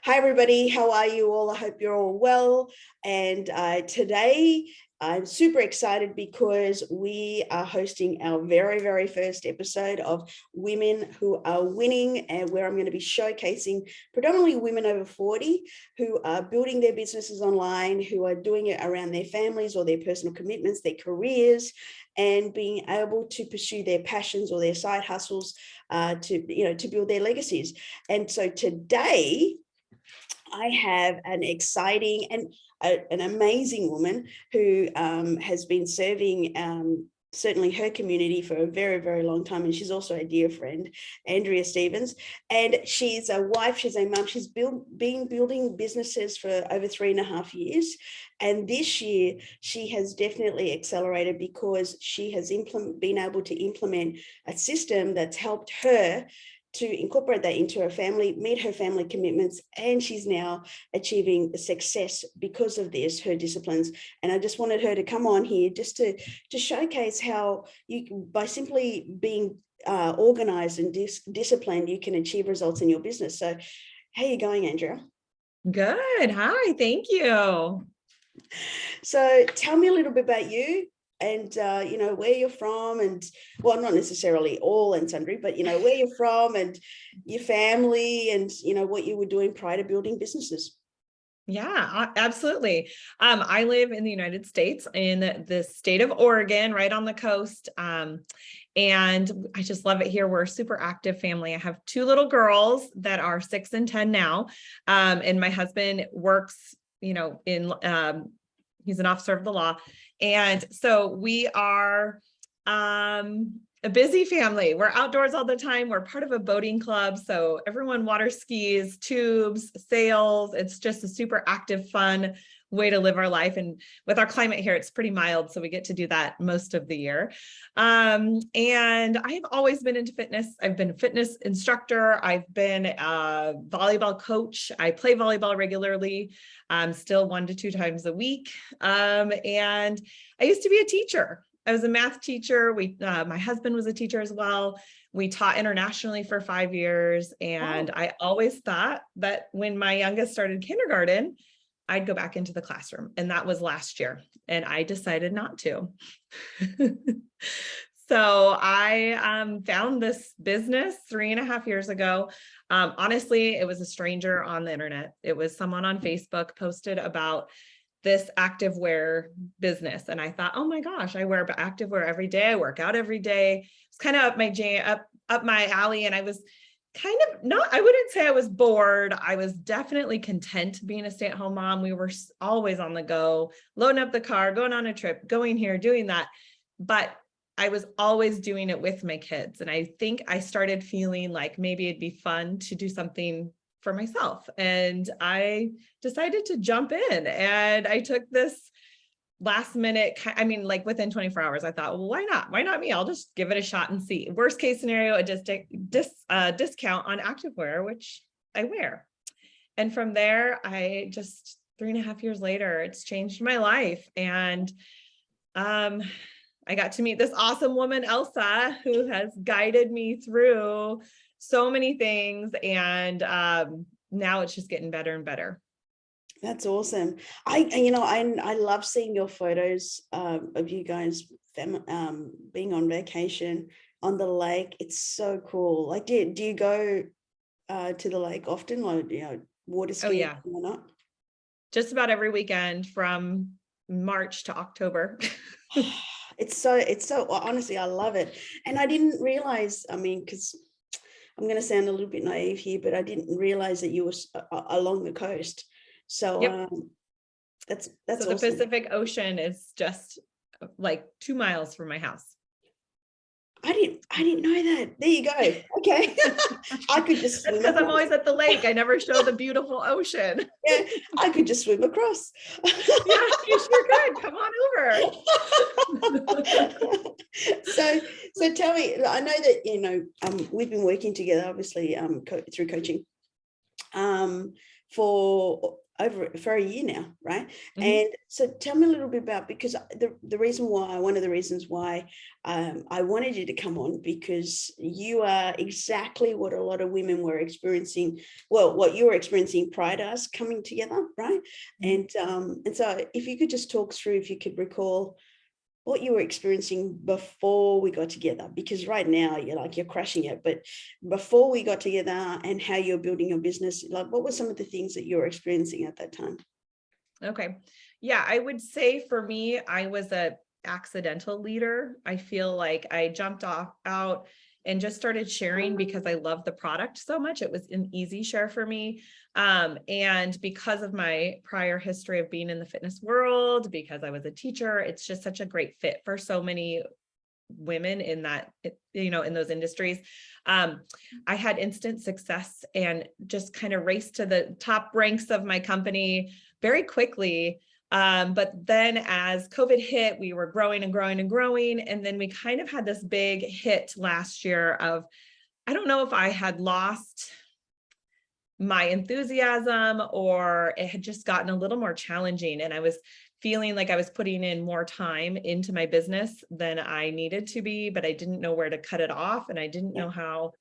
Hi, everybody. How are you all? I hope you're all well. And today I'm super excited because we are hosting our very, very first episode of Women Who Are Winning, and where I'm going to be showcasing predominantly women over 40 who are building their businesses online, who are doing it around their families or their personal commitments, their careers, and being able to pursue their passions or their side hustles to build their legacies. And so today, I have an exciting and an amazing woman who has been serving certainly her community for a very, very long time. And she's also a dear friend, Andrea Stevens. And she's a wife, she's a mum. She's been building businesses for over 3.5 years. And this year, she has definitely accelerated because she has been able to implement a system that's helped her to incorporate that into her family, meet her family commitments, and she's now achieving success because of this, her disciplines. And I just wanted her to come on here just to showcase how you can, by simply being organized and disciplined, you can achieve results in your business. So how are you going, Andrea? Good. Hi, thank you. So tell me a little bit about you and, where you're from, and well, not necessarily all and sundry, but, where you're from and your family and, what you were doing prior to building businesses. Yeah, absolutely. I live in the United States in the state of Oregon, right on the coast. And I just love it here. We're a super active family. I have 2 little girls that are 6 and 10 now. And my husband works, he's an officer of the law. And so we are a busy family. We're outdoors all the time. We're part of a boating club. So everyone water skis, tubes, sails. It's just a super active, fun way to live our life. And with our climate here, it's pretty mild. So we get to do that most of the year. And I've always been into fitness. I've been a fitness instructor. I've been a volleyball coach. I play volleyball regularly, still 1 to 2 times a week. And I used to be a teacher. I was a math teacher. My husband was a teacher as well. We taught internationally for 5 years. And I always thought that when my youngest started kindergarten, I'd go back into the classroom. And that was last year. And I decided not to. So I found this business 3.5 years ago. Honestly, it was a stranger on the internet. It was someone on Facebook posted about this activewear business. And I thought, oh my gosh, I wear activewear every day. I work out every day. It's kind of up my alley. And I was kind of I wouldn't say I was bored. I was definitely content being a stay-at-home mom. We were always on the go, loading up the car, going on a trip, going here, doing that. But I was always doing it with my kids. And I think I started feeling like maybe it'd be fun to do something for myself. And I decided to jump in, and I took this last minute, within 24 hours, I thought, well, why not? Why not me? I'll just give it a shot and see. Worst case scenario, a discount on activewear, which I wear. And from there, 3.5 years later, it's changed my life. And I got to meet this awesome woman, Elsa, who has guided me through so many things. And now it's just getting better and better. That's awesome. I love seeing your photos of you guys being on vacation on the lake. It's so cool. Like, do you go to the lake often, or water skiing? Oh yeah, or not? Just about every weekend from March to October. It's so honestly, I love it. And I didn't realize, because I'm going to sound a little bit naive here, but I didn't realize that you were along the coast. So yep. That's so awesome. The Pacific Ocean is just like 2 miles from my house. I didn't know that. There you go. Okay. I could just swim because I'm always at the lake. I never show the beautiful ocean. Yeah, I could just swim across. Yeah, you sure could. Come on over. So tell me, I know that we've been working together, obviously, through coaching, for over for a year now, right? Mhm. And so tell me a little bit about, because the reason why, one of the reasons why I wanted you to come on, because you are exactly what a lot of women were experiencing, well, what you were experiencing prior to us coming together, right? Mhm. And so if you could just talk through, if you could recall what you were experiencing before we got together, because right now you're crushing it, but before we got together and how you're building your business, like what were some of the things that you were experiencing at that time? Okay. Yeah, I would say for me, I was a accidental leader. I feel like I jumped off out and just started sharing because I love the product so much. It was an easy share for me. And because of my prior history of being in the fitness world, because I was a teacher, it's just such a great fit for so many women in that, in those industries. Um, I had instant success and just kind of raced to the top ranks of my company very quickly. But then as COVID hit, we were growing and growing and growing. And then we kind of had this big hit last year of, I don't know if I had lost my enthusiasm or it had just gotten a little more challenging. And I was feeling like I was putting in more time into my business than I needed to be, but I didn't know where to cut it off. And I didn't Yeah. know how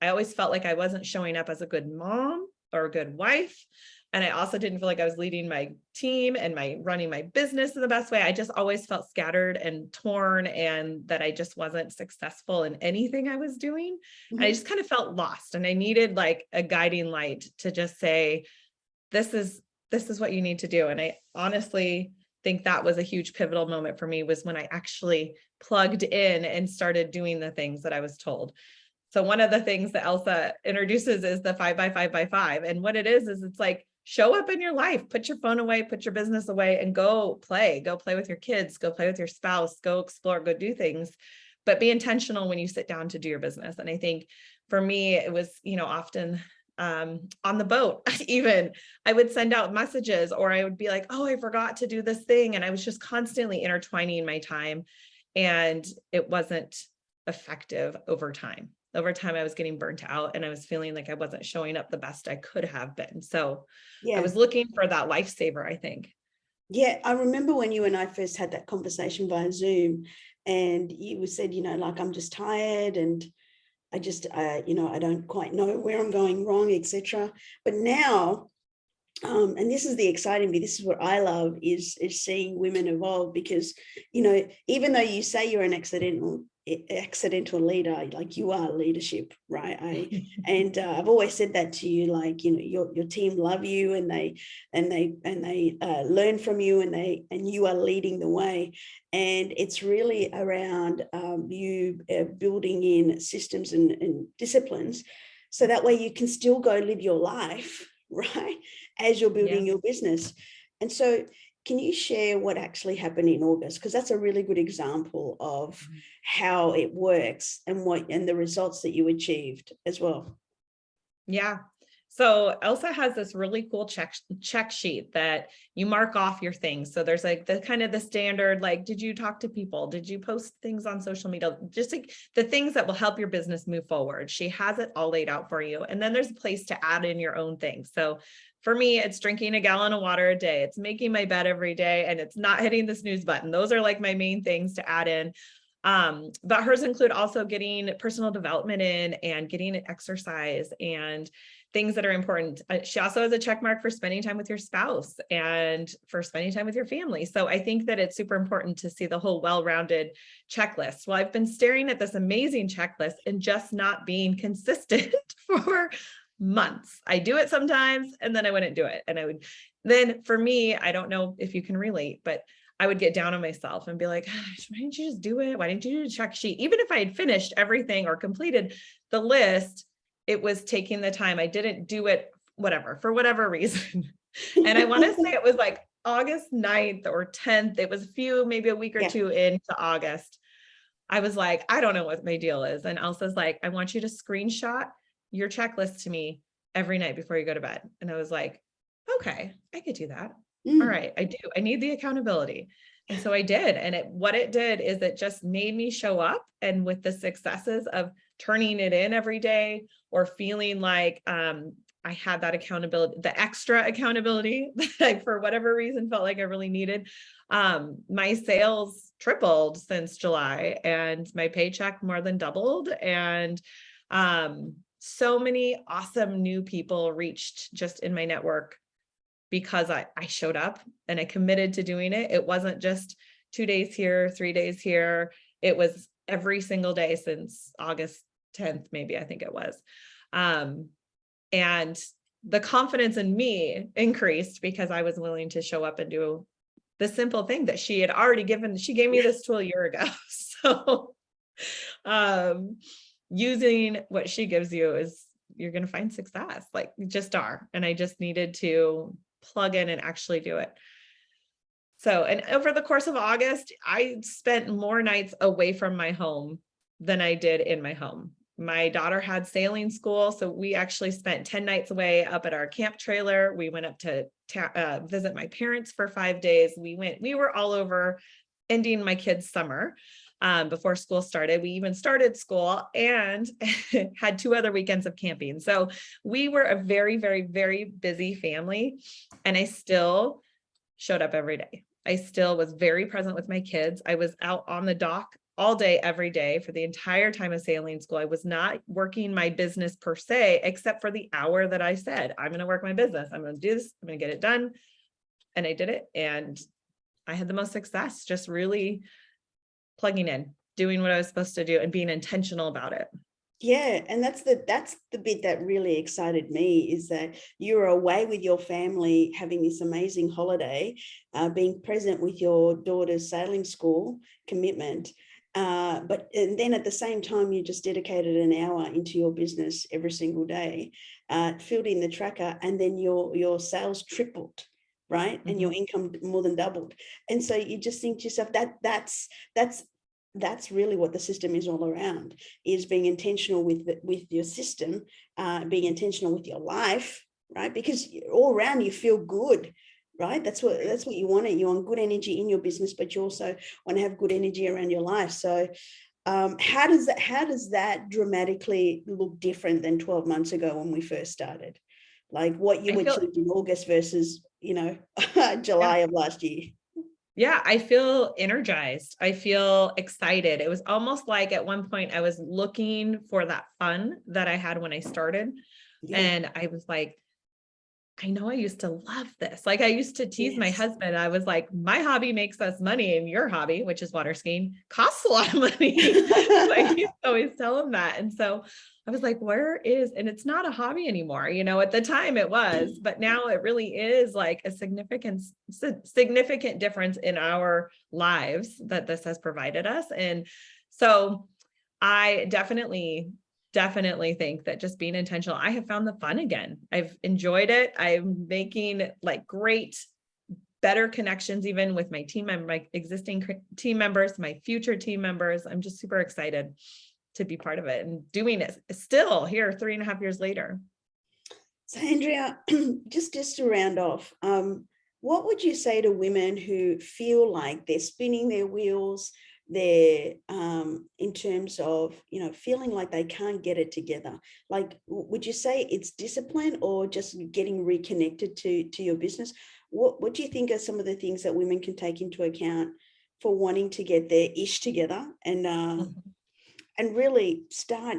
I always felt like I wasn't showing up as a good mom or a good wife. And I also didn't feel like I was leading my team and running my business in the best way. I just always felt scattered and torn and that I just wasn't successful in anything I was doing. And I Mhm. just kind of felt lost and I needed like a guiding light to just say, this is what you need to do. And I honestly think that was a huge pivotal moment for me, was when I actually plugged in and started doing the things that I was told. So one of the things that Elsa introduces is the 5 by 5 by 5. And what it is it's like, show up in your life, put your phone away, put your business away and go play with your kids, go play with your spouse, go explore, go do things, but be intentional when you sit down to do your business. And I think for me, it was, often on the boat, even I would send out messages or I would be like, oh, I forgot to do this thing. And I was just constantly intertwining my time and it wasn't effective over time. Over time, I was getting burnt out and I was feeling like I wasn't showing up the best I could have been. So I Yeah. was looking for that lifesaver, I think. Yeah. I remember when you and I first had that conversation via Zoom, and you said, like, I'm just tired and I just, I don't quite know where I'm going wrong, etc. But now, and this is the exciting bit, this is what I love, is seeing women evolve, because even though you say you're an accidental leader, like you are leadership, right? I've always said that to you, like, your team love you and they learn from you, and you are leading the way. And it's really around you building in systems and disciplines, so that way you can still go live your life, right, as you're Yeah. building your business. And so can you share what actually happened in August? Because that's a really good example of how it works and the results that you achieved as well. Yeah. So Elsa has this really cool check sheet that you mark off your things. So there's like the kind of the standard, like, did you talk to people? Did you post things on social media? Just like the things that will help your business move forward. She has it all laid out for you. And then there's a place to add in your own things. So for me, it's drinking a gallon of water a day. It's making my bed every day and it's not hitting the snooze button. Those are like my main things to add in. But hers include also getting personal development in and getting exercise and things that are important. She also has a check mark for spending time with your spouse and for spending time with your family. So I think that it's super important to see the whole well-rounded checklist. Well, I've been staring at this amazing checklist and just not being consistent for months. I do it sometimes and then I wouldn't do it. And then for me, I don't know if you can relate, but I would get down on myself and be like, gosh, why didn't you just do it? Why didn't you do a check sheet? Even if I had finished everything or completed the list, it was taking the time. I didn't do it, for whatever reason. And I want to say it was like August 9th or 10th. It was maybe a week or Yeah. two into August. I was like, I don't know what my deal is. And Elsa's like, I want you to screenshot your checklist to me every night before you go to bed. And I was like, okay, I could do that. All Mm. right, I do. I need the accountability. And so I did. And what it did is it just made me show up, and with the successes of turning it in every day or feeling like I had that accountability, the extra accountability that I, for whatever reason, felt like I really needed. My sales tripled since July, and my paycheck more than doubled. And so many awesome new people reached just in my network because I showed up and I committed to doing it. It wasn't just 2 days here, 3 days here. It was every single day since August 10th, maybe, I think it was. And the confidence in me increased because I was willing to show up and do the simple thing that she had already given. She gave me this tool a year ago. So using what she gives you is, you're going to find success. Like, you just are. And I just needed to plug in and actually do it. So, and over the course of August, I spent more nights away from my home than I did in my home. My daughter had sailing school, so we actually spent 10 nights away up at our camp trailer. We went up to visit my parents for 5 days. We were all over, ending my kids' summer before school started. We even started school and had 2 other weekends of camping. So we were a very, very, very busy family, and I still showed up every day. I still was very present with my kids. I was out on the dock all day, every day for the entire time of sailing school. I was not working my business per se, except for the hour that I said, I'm going to work my business. I'm going to do this. I'm going to get it done. And I did it. And I had the most success, just really plugging in, doing what I was supposed to do and being intentional about it. Yeah, and that's the bit that really excited me, is that you were away with your family, having this amazing holiday, being present with your daughter's sailing school commitment. And then at the same time, you just dedicated an hour into your business every single day, filled in the tracker, and then your sales tripled, right? And your income more than doubled. And so you just think to yourself, that's really what the system is all around, is being intentional with your system, being intentional with your life, right? Because all around you feel good, right? That's what you want. You want good energy in your business, but you also want to have good energy around your life. So how does that dramatically look different than 12 months ago when we first started? Like what you achieved in August versus, July of last year. Yeah, I feel energized. I feel excited. It was almost like at one point I was looking for that fun that I had when I started. Yeah. And I was like, I know I used to love this. Like, I used to tease my husband. I was like, my hobby makes us money, and your hobby, which is water skiing, costs a lot of money. I used to always tell him that. And so I was like, and it's not a hobby anymore. At the time it was, but now it really is like a significant difference in our lives that this has provided us. And so I definitely think that just being intentional, I have found the fun again. I've enjoyed it. I'm making like better connections, even with my team member, my existing team members, my future team members. I'm just super excited to be part of it and doing it still here 3.5 years later. So Andrea, just to round off, what would you say to women who feel like they're spinning their wheels, they're in terms of feeling like they can't get it together? Like, would you say it's discipline or just getting reconnected to your business? What do you think are some of the things that women can take into account for wanting to get their ish together and really start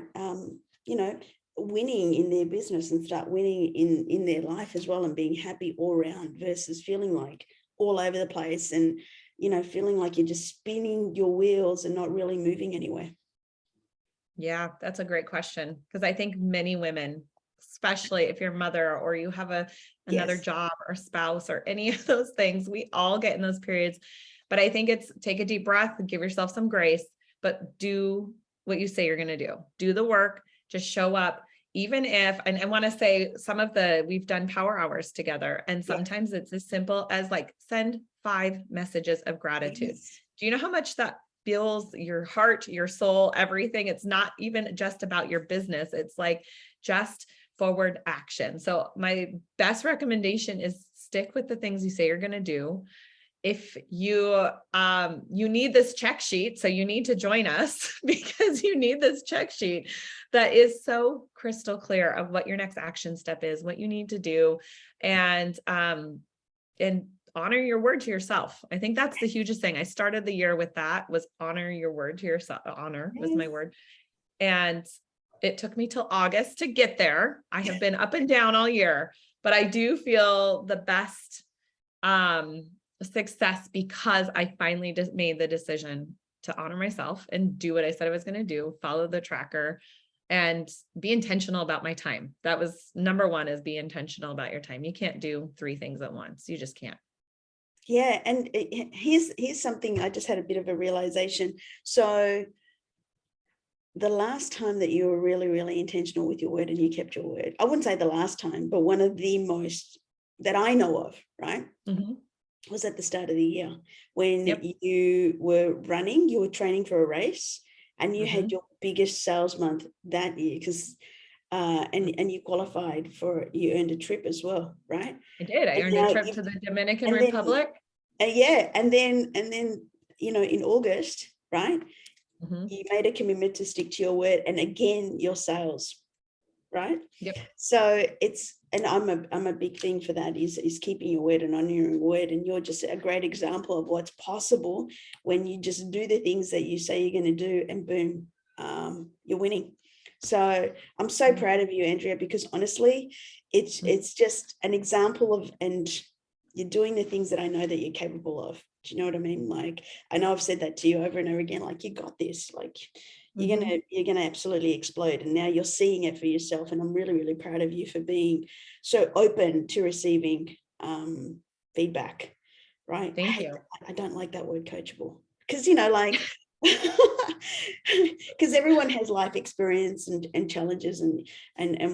winning in their business and start winning in their life as well, and being happy all around versus feeling like all over the place and feeling like you're just spinning your wheels and not really moving anywhere? Yeah, that's a great question, because I think many women, especially if you're a mother or you have another job or spouse or any of those things, we all get in those periods. But I think it's take a deep breath and give yourself some grace, but do what you say you're going to do the work, just show up. Even if, and I want to say we've done power hours together, and sometimes it's as simple as like send 5 messages of gratitude. Yes. Do you know how much that fills your heart, your soul, everything? It's not even just about your business. It's like just forward action. So my best recommendation is stick with the things you say you're going to do. if you you need this check sheet, so you need to join us because you need this check sheet that is so crystal clear of what your next action step is, what you need to do, and honor your word to yourself. I think that's the hugest thing. I started the year with that, was honor your word to yourself. Honor was my word. And it took me till August to get there. I have been up and down all year, but I do feel the best success because I finally just made the decision to honor myself and do what I said I was going to do, follow the tracker, and be intentional about my time. That was number one, is be intentional about your time. You can't do 3 things at once. You just can't. Yeah. And here's something I just had a bit of a realization. So the last time that you were really, really intentional with your word and you kept your word, I wouldn't say the last time, but one of the most that I know of, right? Mm-hmm. Was at the start of the year when Yep. you were running, you were training for a race, and you had Mm-hmm. your biggest sales month that year because and you qualified for, you earned a trip as well, right? I did. I And earned a now trip to the Dominican and then Republic. yeah, and then in August, right? Mm-hmm. You made a commitment to stick to your word, and again your sales, right? Yep. So it's, and I'm a big thing for that, is keeping your word and honoring your word. And you're just a great example of what's possible when you just do the things that you say you're going to do, and boom, you're winning. So I'm so proud of you, Andrea, because honestly, it's just an example of, and you're doing the things that I know that you're capable of. Do you know what I mean? Like, I know I've said that to you over and over again, like, you got this, like, you're gonna absolutely explode. And now you're seeing it for yourself. And I'm really, really proud of you for being so open to receiving feedback. Right. Thank you. I don't like that word, coachable, because like because everyone has life experience and challenges and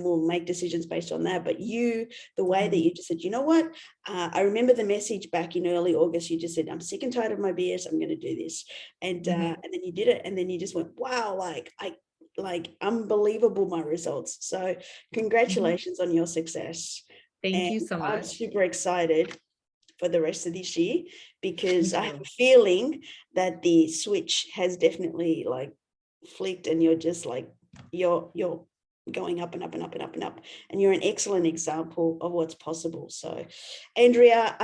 will make decisions based on that. But you, the way that you just said, you know what, I remember the message back in early August. You just said, I'm sick and tired of my BS, I'm going to do this. And then you did it, and then you just went, wow, like unbelievable, my results. So congratulations on your success. Thank you And so I'm much. super excited for the rest of this year, because I have a feeling that the switch has definitely like flicked, and you're just like, you're going up and up and up and up and up, and you're an excellent example of what's possible. So Andrea,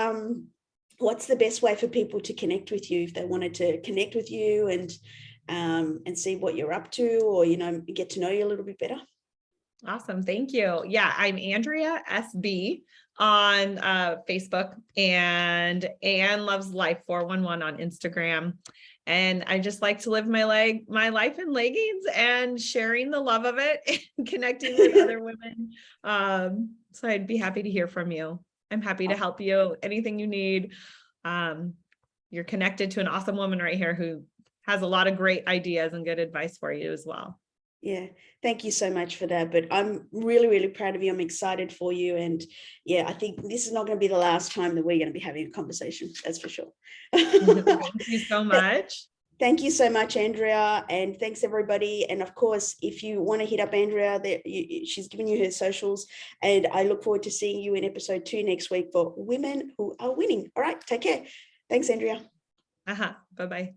what's the best way for people to connect with you if they wanted to connect with you and see what you're up to, or get to know you a little bit better? Awesome. Thank you. Yeah, I'm Andrea SB on Facebook, and Ann Loves Life 411 on Instagram. And I just like to live my life in leggings and sharing the love of it and connecting with other women. So I'd be happy to hear from you. I'm happy to help you. Anything you need. You're connected to an awesome woman right here who has a lot of great ideas and good advice for you as well. Yeah, thank you so much for that. But I'm really, really proud of you. I'm excited for you. And yeah, I think this is not going to be the last time that we're going to be having a conversation. That's for sure. Thank you so much. Thank you so much, Andrea. And thanks, everybody. And of course, if you want to hit up Andrea, she's given you her socials. And I look forward to seeing you in episode 2 next week for Women Who Are Winning. All right, take care. Thanks, Andrea. Bye-bye.